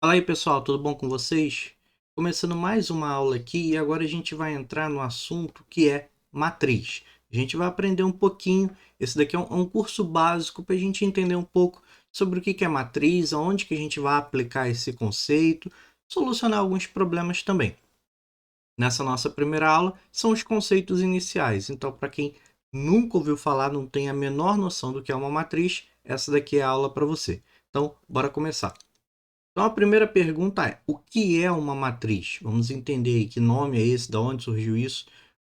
Fala aí pessoal, tudo bom com vocês? Começando mais uma aula aqui e agora a gente vai entrar no assunto que é matriz. A gente vai aprender um pouquinho, esse daqui é um curso básico para a gente entender um pouco sobre o que é matriz, aonde que a gente vai aplicar esse conceito, solucionar alguns problemas também. Nessa nossa primeira aula são os conceitos iniciais, então para quem nunca ouviu falar, não tem a menor noção do que é uma matriz, essa daqui é a aula para você. Então, bora começar. Então a primeira pergunta é: o que é uma matriz? Vamos entender aí que nome é esse, de onde surgiu isso,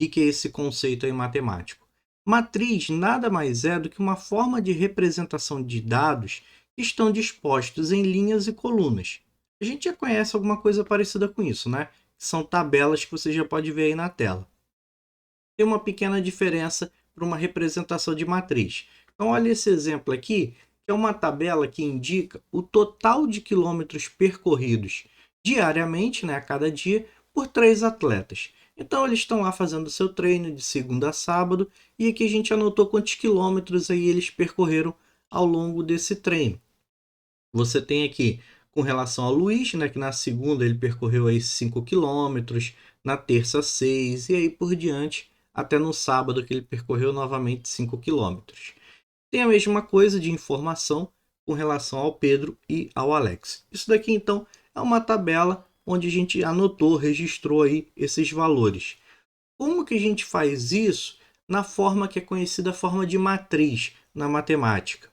o que é esse conceito aí matemático. Matriz nada mais é do que uma forma de representação de dados que estão dispostos em linhas e colunas. A gente já conhece alguma coisa parecida com isso, né? São tabelas que você já pode ver aí na tela. Tem uma pequena diferença para uma representação de matriz. Então, olha esse exemplo aqui, que é uma tabela que indica o total de quilômetros percorridos diariamente, né, a cada dia, por 3 atletas. Então, eles estão lá fazendo o seu treino de segunda a sábado e aqui a gente anotou quantos quilômetros aí eles percorreram ao longo desse treino. Você tem aqui com relação ao Luiz, né, que na segunda ele percorreu aí 5 quilômetros, na terça 6 e aí por diante, até no sábado que ele percorreu novamente 5 quilômetros. Tem a mesma coisa de informação com relação ao Pedro e ao Alex. Isso daqui então é uma tabela onde a gente anotou, registrou aí esses valores. Como que a gente faz isso na forma que é conhecida a forma de matriz na matemática?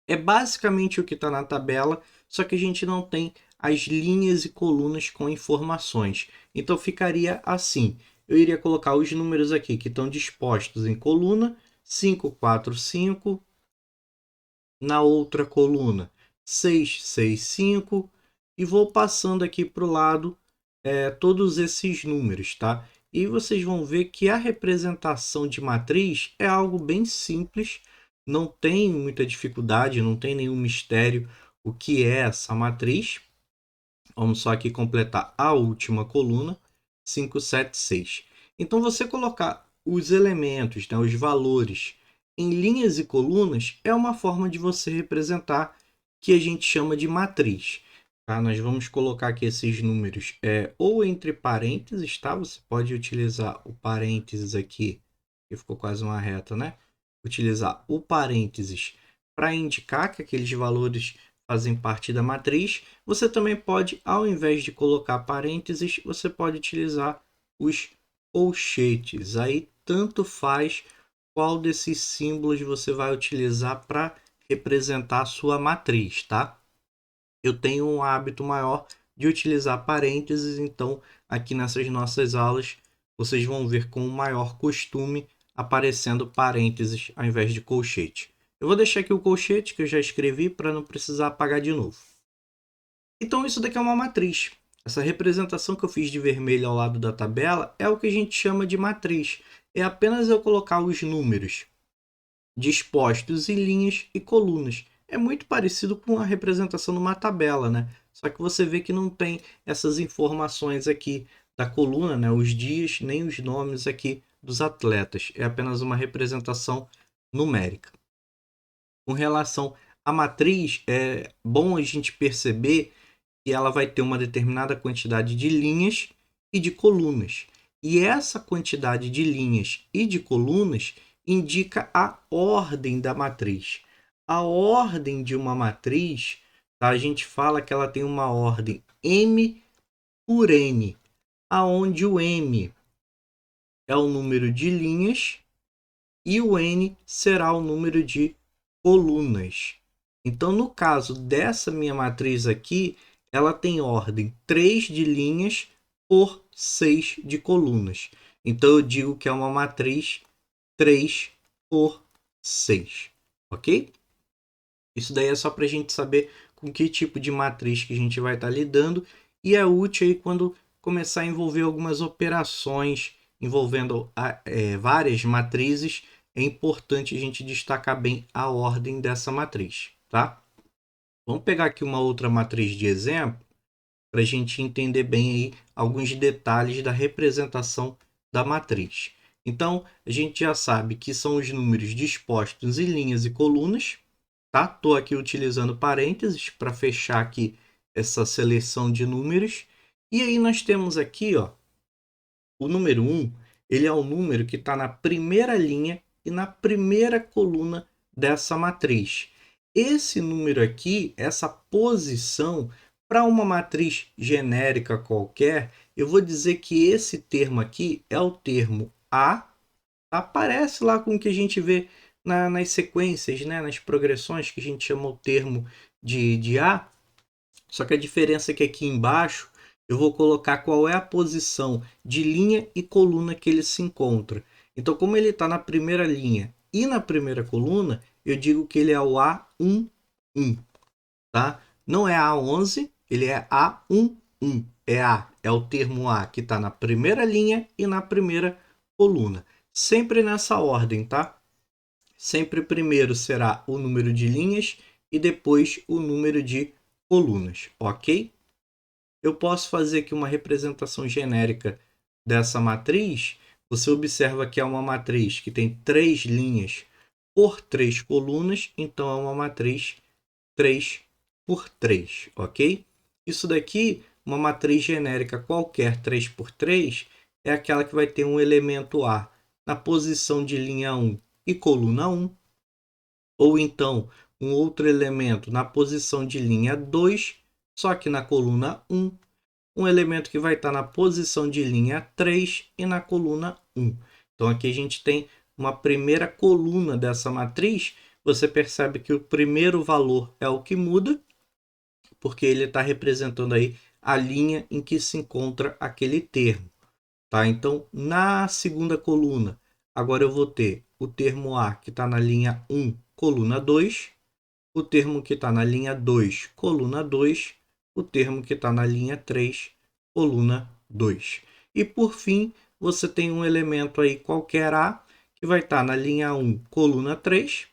É basicamente o que está na tabela, só que a gente não tem as linhas e colunas com informações. Então ficaria assim. Eu iria colocar os números aqui que estão dispostos em coluna 5, 4, 5. Na outra coluna 6, 6, 5. E vou passando aqui para o lado todos esses números, tá? E vocês vão ver que a representação de matriz é algo bem simples, não tem muita dificuldade, não tem nenhum mistério o que é essa matriz. Vamos só aqui completar a última coluna, 5, 7, 6. Então, você colocar os elementos, né, os valores, em linhas e colunas é uma forma de você representar que a gente chama de matriz. Tá? Nós vamos colocar aqui esses números ou entre parênteses, tá? Você pode utilizar o parênteses aqui, que ficou quase uma reta, né? Utilizar o parênteses para indicar que aqueles valores fazem parte da matriz. Você também pode, ao invés de colocar parênteses, você pode utilizar os colchetes. Aí tanto faz qual desses símbolos você vai utilizar para representar a sua matriz, tá? Eu tenho um hábito maior de utilizar parênteses, então aqui nessas nossas aulas vocês vão ver com o maior costume aparecendo parênteses ao invés de colchete. Eu vou deixar aqui o colchete que eu já escrevi para não precisar apagar de novo. Então isso daqui é uma matriz. Essa representação que eu fiz de vermelho ao lado da tabela é o que a gente chama de matriz. É apenas eu colocar os números dispostos em linhas e colunas. É muito parecido com a representação numa tabela, né? Só que você vê que não tem essas informações aqui da coluna, né? Os dias, nem os nomes aqui dos atletas. É apenas uma representação numérica. Com relação à matriz, é bom a gente perceber que ela vai ter uma determinada quantidade de linhas e de colunas. E essa quantidade de linhas e de colunas indica a ordem da matriz. A ordem de uma matriz, tá? A gente fala que ela tem uma ordem M por N, aonde o M é o número de linhas e o N será o número de colunas. Então, no caso dessa minha matriz aqui, ela tem ordem 3 de linhas por 6 de colunas. Então, eu digo que é uma matriz 3 por 6. Ok? Isso daí é só para a gente saber com que tipo de matriz que a gente vai estar lidando e é útil aí quando começar a envolver algumas operações envolvendo várias matrizes. É importante a gente destacar bem a ordem dessa matriz, tá? Vamos pegar aqui uma outra matriz de exemplo para a gente entender bem aí alguns detalhes da representação da matriz. Então, a gente já sabe que são os números dispostos em linhas e colunas, tá? Estou aqui utilizando parênteses para fechar aqui essa seleção de números. E aí nós temos aqui, ó, o número 1, ele é o número que está na primeira linha e na primeira coluna dessa matriz. Esse número aqui, essa posição, para uma matriz genérica qualquer, eu vou dizer que esse termo aqui é o termo A. Aparece lá com o que a gente vê nas sequências, né? Nas progressões, que a gente chama o termo de A. Só que a diferença é que aqui embaixo eu vou colocar qual é a posição de linha e coluna que ele se encontra. Então, como ele está na primeira linha e na primeira coluna, eu digo que ele é o A11, tá? Não é A11, ele é A11. É o termo A que está na primeira linha e na primeira coluna. Sempre nessa ordem, tá? Sempre primeiro será o número de linhas e depois o número de colunas, ok? Eu posso fazer aqui uma representação genérica dessa matriz. Você observa que é uma matriz que tem 3 linhas por 3 colunas, então é uma matriz 3 por 3, ok? Isso daqui, uma matriz genérica qualquer 3 por 3, é aquela que vai ter um elemento A na posição de linha 1 e coluna 1, ou então um outro elemento na posição de linha 2, só que na coluna 1, um elemento que vai estar na posição de linha 3 e na coluna 1. Então aqui a gente tem uma primeira coluna dessa matriz. Você percebe que o primeiro valor é o que muda, porque ele está representando aí a linha em que se encontra aquele termo. Tá? Então, na segunda coluna, agora eu vou ter o termo A, que está na linha 1, coluna 2, o termo que está na linha 2, coluna 2, o termo que está na linha 3, coluna 2. E por fim, você tem um elemento aí qualquer A, que vai estar na linha 1, coluna 3,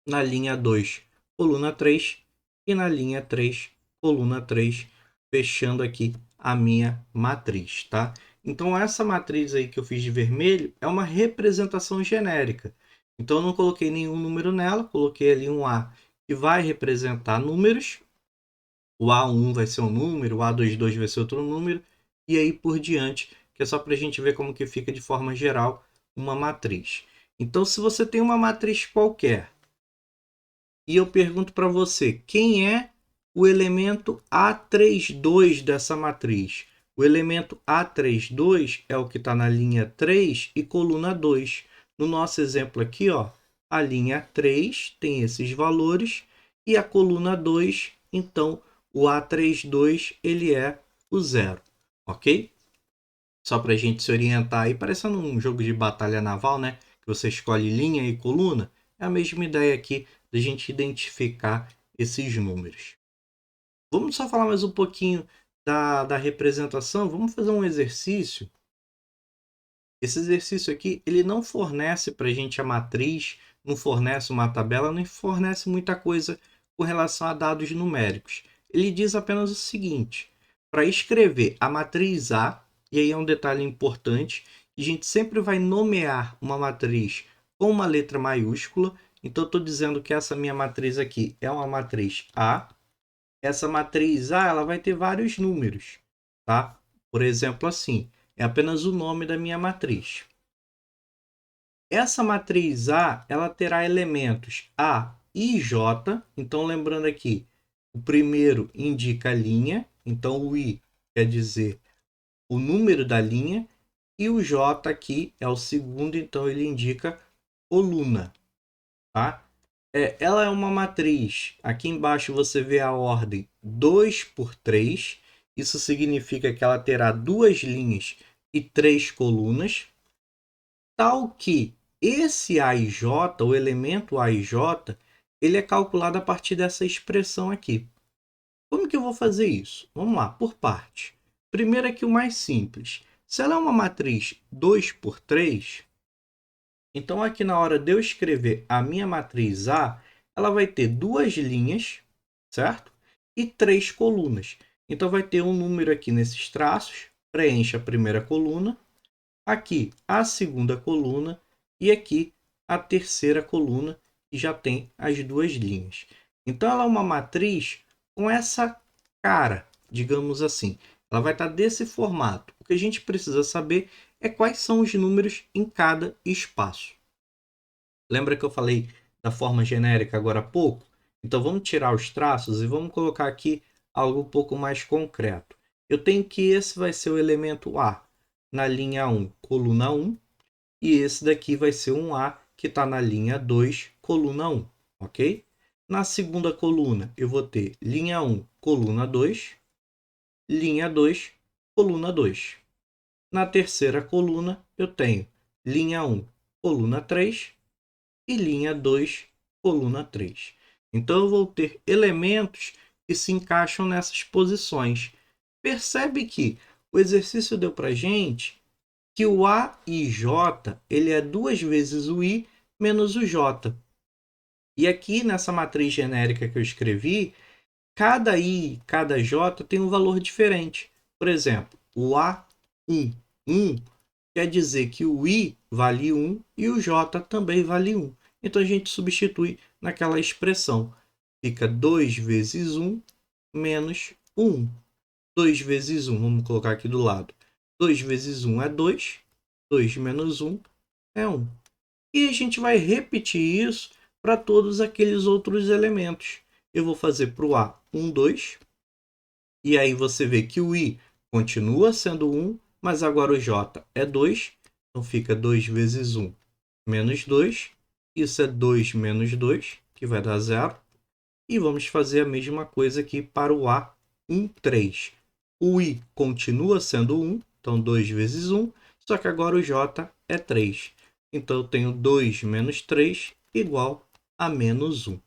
na linha 2, coluna 3 e na linha 3, coluna 3, fechando aqui a minha matriz, tá? Então essa matriz aí que eu fiz de vermelho é uma representação genérica. Então eu não coloquei nenhum número nela, coloquei ali um A que vai representar números. O A1 vai ser um número, o A22 vai ser outro número, e aí por diante, que é só para a gente ver como que fica de forma geral uma matriz. Então se você tem uma matriz qualquer, e eu pergunto para você, quem é o elemento A32 dessa matriz? O elemento A32 é o que está na linha 3 e coluna 2. No nosso exemplo aqui, ó, a linha 3 tem esses valores e a coluna 2, então o A32 ele é o 0, ok? Só para a gente se orientar aí, parecendo um jogo de batalha naval, né? Que você escolhe linha e coluna. É a mesma ideia aqui da gente identificar esses números. Vamos só falar mais um pouquinho da representação. Vamos fazer um exercício. Esse exercício aqui, ele não fornece para a gente a matriz, não fornece uma tabela, não fornece muita coisa com relação a dados numéricos. Ele diz apenas o seguinte: para escrever a matriz A, e aí é um detalhe importante, a gente sempre vai nomear uma matriz com uma letra maiúscula. Então, eu estou dizendo que essa minha matriz aqui é uma matriz A. Essa matriz A ela vai ter vários números, tá? Por exemplo, assim, é apenas o nome da minha matriz. Essa matriz A ela terá elementos A e J. Então, lembrando aqui, o primeiro indica a linha, então o I quer dizer o número da linha, e o J aqui é o segundo, então ele indica coluna, tá? Ela é uma matriz. Aqui embaixo você vê a ordem 2 por 3. Isso significa que ela terá 2 linhas e 3 colunas, tal que esse AIJ, o elemento AIJ, ele é calculado a partir dessa expressão aqui. Como que eu vou fazer isso? Vamos lá, por parte. Primeiro aqui o mais simples. Se ela é uma matriz 2 por 3, então aqui na hora de eu escrever a minha matriz A, ela vai ter 2 linhas, certo? E 3 colunas. Então vai ter um número aqui nesses traços, preenche a primeira coluna, aqui a segunda coluna e aqui a terceira coluna, que já tem as 2 linhas. Então ela é uma matriz com essa cara, digamos assim. Ela vai estar desse formato. O que a gente precisa saber é quais são os números em cada espaço. Lembra que eu falei da forma genérica agora há pouco? Então vamos tirar os traços e vamos colocar aqui algo um pouco mais concreto. Eu tenho que esse vai ser o elemento A na linha 1, coluna 1, e esse daqui vai ser um A que está na linha 2, coluna 1, ok? Na segunda coluna eu vou ter linha 1, coluna 2, linha 2, coluna 2. Na terceira coluna eu tenho linha 1, coluna 3, e linha 2, coluna 3. Então, eu vou ter elementos que se encaixam nessas posições. Percebe que o exercício deu para a gente que o A e J ele é 2 vezes o I menos o J. E aqui nessa matriz genérica que eu escrevi, cada I, cada J tem um valor diferente. Por exemplo, o A1, 1 quer dizer que o I vale 1 e o J também vale 1. Então a gente substitui naquela expressão. Fica 2 vezes 1 menos 1. 2 vezes 1, vamos colocar aqui do lado. 2 vezes 1 é 2. 2 menos 1 é 1. E a gente vai repetir isso para todos aqueles outros elementos. Eu vou fazer para o A 1, 2. E aí você vê que o I continua sendo 1, mas agora o J é 2. Então fica 2 vezes 1 menos 2. Isso é 2 menos 2, que vai dar 0. E vamos fazer a mesma coisa aqui para o A 1, 3. O I continua sendo 1, então 2 vezes 1, só que agora o J é 3. Então eu tenho 2 menos 3 igual a menos 1.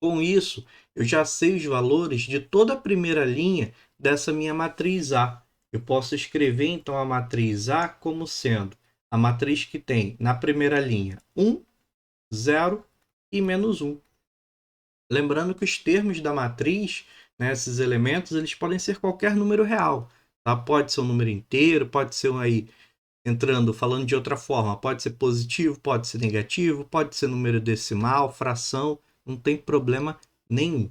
Com isso, eu já sei os valores de toda a primeira linha dessa minha matriz A. Eu posso escrever, então, a matriz A como sendo a matriz que tem na primeira linha 1, 0 e menos 1. Lembrando que os termos da matriz, né, esses elementos, eles podem ser qualquer número real. Tá? Pode ser um número inteiro, pode ser aí, falando de outra forma, pode ser positivo, pode ser negativo, pode ser número decimal, fração, não tem problema nenhum.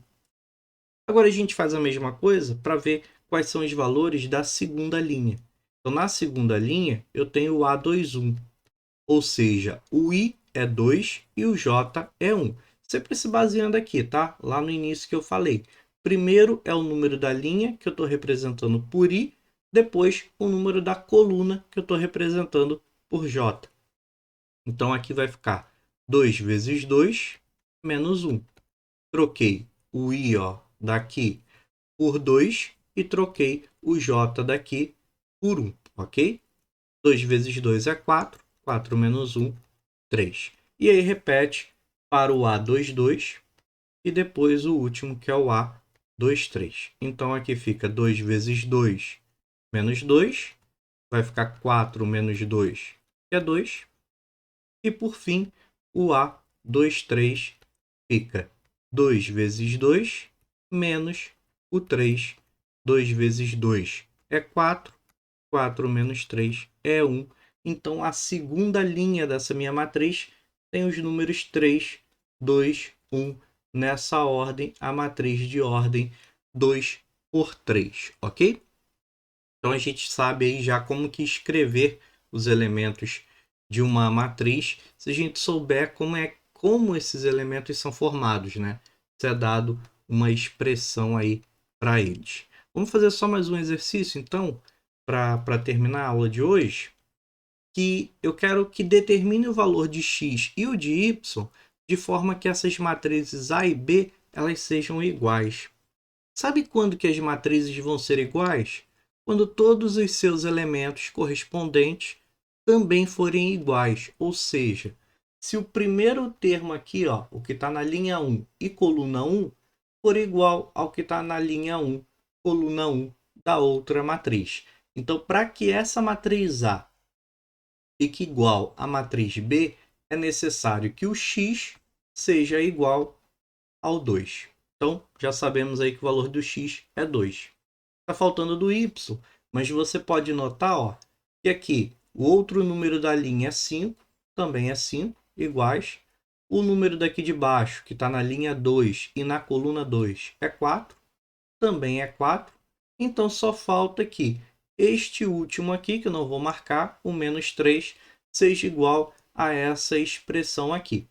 Agora a gente faz a mesma coisa para ver quais são os valores da segunda linha. Então, na segunda linha, eu tenho o A21, ou seja, o I é 2 e o J é 1. Sempre se baseando aqui, tá? Lá no início que eu falei. Primeiro é o número da linha, que eu estou representando por I, depois o número da coluna, que eu estou representando por J. Então, aqui vai ficar 2 vezes 2 menos 1. Troquei o I daqui por 2 e troquei o J daqui por 1, ok? 2 vezes 2 é 4, 4 menos 1, 3. E aí repete para o A22 e depois o último que é o A23. Então aqui fica 2 vezes 2 menos 2, vai ficar 4 menos 2, que é 2. E por fim, o A23 fica 2 vezes 2 menos o 3. 2 vezes 2 é 4. 4 menos 3 é 1. Então, a segunda linha dessa minha matriz tem os números 3, 2, 1. Nessa ordem, a matriz de ordem 2 por 3, ok? Então, a gente sabe aí já como que escrever os elementos de uma matriz, se a gente souber como esses elementos são formados, né? Se é dado uma expressão aí para eles. Vamos fazer só mais um exercício, então, para terminar a aula de hoje, que eu quero que determine o valor de x e o de y de forma que essas matrizes A e B elas sejam iguais. Sabe quando que as matrizes vão ser iguais? Quando todos os seus elementos correspondentes também forem iguais, ou seja, se o primeiro termo aqui, o que está na linha 1 e coluna 1, for igual ao que está na linha 1, coluna 1 da outra matriz. Então, para que essa matriz A fique igual à matriz B, é necessário que o x seja igual ao 2. Então, já sabemos aí que o valor do x é 2. Está faltando do y, mas você pode notar que aqui o outro número da linha é 5, também é 5, iguais. O número daqui de baixo, que está na linha 2 e na coluna 2, é 4, também é 4. Então, só falta que este último aqui, que eu não vou marcar, o menos 3, seja igual a essa expressão aqui.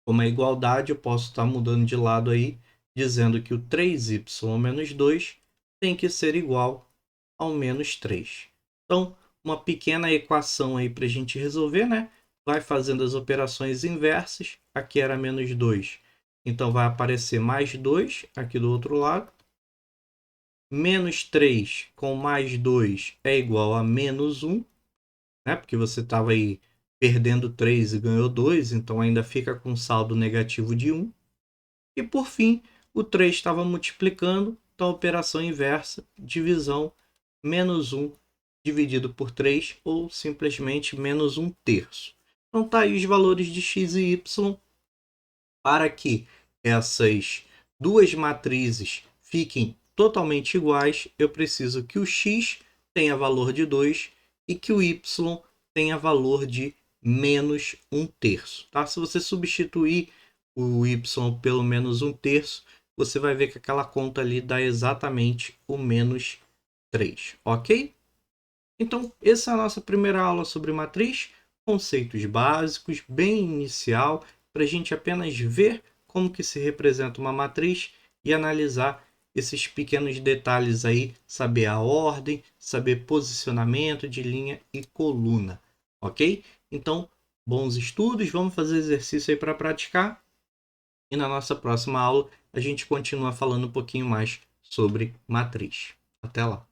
Como é igualdade, eu posso estar mudando de lado aí, dizendo que o 3y menos 2 tem que ser igual ao menos 3. Então, uma pequena equação aí para a gente resolver, né? Vai fazendo as operações inversas. Aqui era menos 2. Então, vai aparecer mais 2 aqui do outro lado. Menos 3 com mais 2 é igual a menos 1, né? Porque você estava aí perdendo 3 e ganhou 2, então ainda fica com saldo negativo de 1. E por fim, o 3 estava multiplicando, então operação inversa, divisão, menos 1 dividido por 3, ou simplesmente menos 1/3. Então tá aí os valores de x e y. Para que essas duas matrizes fiquem totalmente iguais, eu preciso que o x tenha valor de 2 e que o y tenha valor de menos 1/3. Tá? Se você substituir o y pelo menos 1/3, você vai ver que aquela conta ali dá exatamente o menos 3, ok? Então, essa é a nossa primeira aula sobre matriz, conceitos básicos, bem inicial, para a gente apenas ver como que se representa uma matriz e analisar esses pequenos detalhes aí, saber a ordem, saber posicionamento de linha e coluna, ok? Então, bons estudos, vamos fazer exercício aí para praticar. E na nossa próxima aula a gente continua falando um pouquinho mais sobre matriz. Até lá!